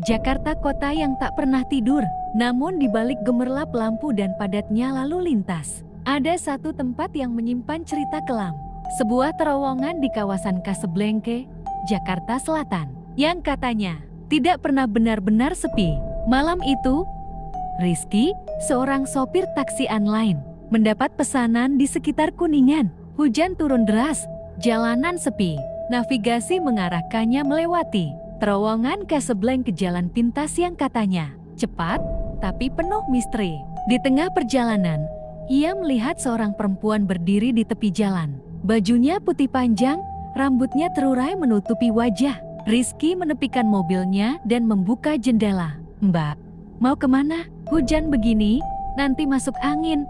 Jakarta kota yang tak pernah tidur. Namun di balik gemerlap lampu dan padatnya lalu lintas, ada satu tempat yang menyimpan cerita kelam. Sebuah terowongan di kawasan Casablanca, Jakarta Selatan, yang katanya tidak pernah benar-benar sepi. Malam itu, Rizky, seorang sopir taksi online, mendapat pesanan di sekitar Kuningan. Hujan turun deras, jalanan sepi. Navigasi mengarahkannya melewati terowongan Casablanca, jalan pintas yang katanya cepat tapi penuh misteri. Di tengah perjalanan, ia melihat seorang perempuan berdiri di tepi jalan. Bajunya putih panjang, rambutnya terurai menutupi wajah. Rizky menepikan mobilnya dan membuka jendela. "Mbak, mau kemana? Hujan begini, nanti masuk angin,"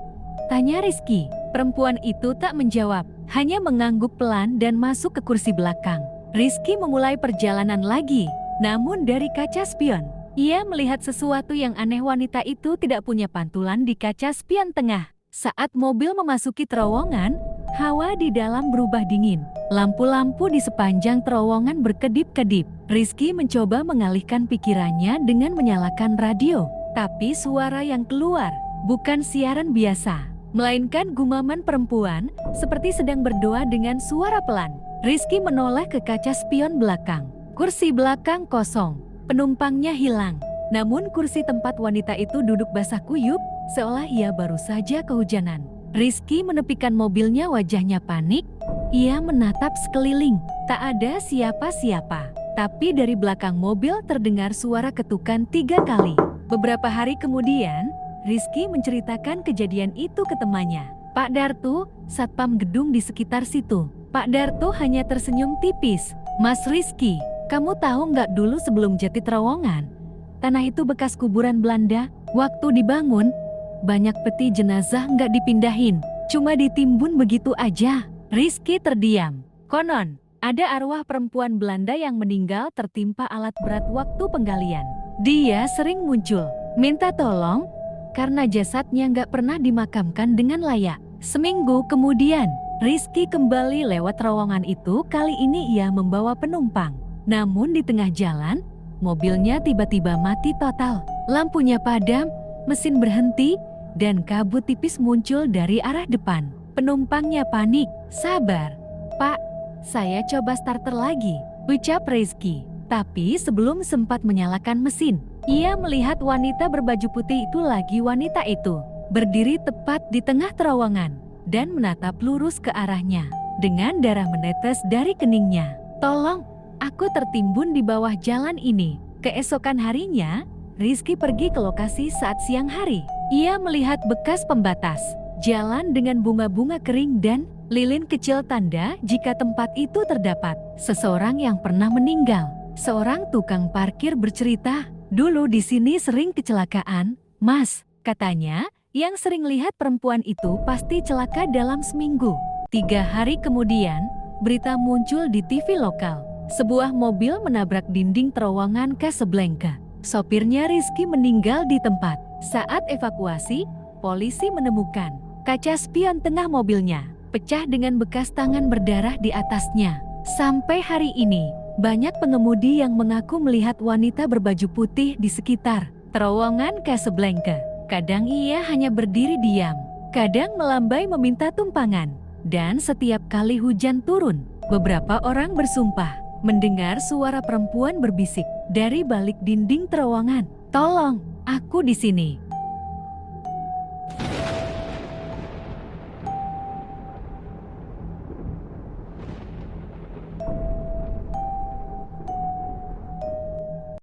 tanya Rizky. Perempuan itu tak menjawab, hanya mengangguk pelan dan masuk ke kursi belakang. Rizky memulai perjalanan lagi, namun dari kaca spion. Ia melihat sesuatu yang aneh. Wanita itu tidak punya pantulan di kaca spion tengah. Saat mobil memasuki terowongan, hawa di dalam berubah dingin. Lampu-lampu di sepanjang terowongan berkedip-kedip. Rizky mencoba mengalihkan pikirannya dengan menyalakan radio. Tapi suara yang keluar bukan siaran biasa, melainkan gumaman perempuan seperti sedang berdoa dengan suara pelan. Rizky menoleh ke kaca spion belakang. Kursi belakang kosong, penumpangnya hilang. Namun kursi tempat wanita itu duduk basah kuyup, seolah ia baru saja kehujanan. Rizky menepikan mobilnya, wajahnya panik. Ia menatap sekeliling, tak ada siapa-siapa. Tapi dari belakang mobil terdengar suara ketukan 3 kali. Beberapa hari kemudian, Rizky menceritakan kejadian itu ke temannya, Pak Darto, satpam gedung di sekitar situ. Pak Darto hanya tersenyum tipis. "Mas Rizky, kamu tahu nggak, dulu sebelum jadi terowongan, tanah itu bekas kuburan Belanda. Waktu dibangun, banyak peti jenazah nggak dipindahin, cuma ditimbun begitu aja." Rizky terdiam. Konon, ada arwah perempuan Belanda yang meninggal tertimpa alat berat waktu penggalian. Dia sering muncul, minta tolong, karena jasadnya nggak pernah dimakamkan dengan layak. Seminggu kemudian, Rizky kembali lewat terowongan itu. Kali ini ia membawa penumpang. Namun di tengah jalan, mobilnya tiba-tiba mati total. Lampunya padam, mesin berhenti, dan kabut tipis muncul dari arah depan. Penumpangnya panik. "Sabar, Pak, saya coba starter lagi," ucap Rizky. Tapi sebelum sempat menyalakan mesin, ia melihat wanita berbaju putih itu lagi. Wanita itu berdiri tepat di tengah terowongan dan menatap lurus ke arahnya dengan darah menetes dari keningnya. "Tolong, aku tertimbun di bawah jalan ini." Keesokan harinya, Rizky pergi ke lokasi saat siang hari. Ia melihat bekas pembatas jalan dengan bunga-bunga kering dan lilin kecil, tanda jika tempat itu terdapat seseorang yang pernah meninggal. Seorang tukang parkir bercerita, "Dulu di sini sering kecelakaan, Mas," katanya. Yang sering lihat perempuan itu pasti celaka dalam seminggu. 3 hari kemudian, berita muncul di TV lokal. Sebuah mobil menabrak dinding terowongan Casablanca. Sopirnya Rizky meninggal di tempat. Saat evakuasi, polisi menemukan kaca spion tengah mobilnya pecah dengan bekas tangan berdarah di atasnya. Sampai hari ini, banyak pengemudi yang mengaku melihat wanita berbaju putih di sekitar terowongan Casablanca. Kadang ia hanya berdiri diam, kadang melambai meminta tumpangan. Dan setiap kali hujan turun, beberapa orang bersumpah mendengar suara perempuan berbisik dari balik dinding terowongan, "Tolong, aku di sini."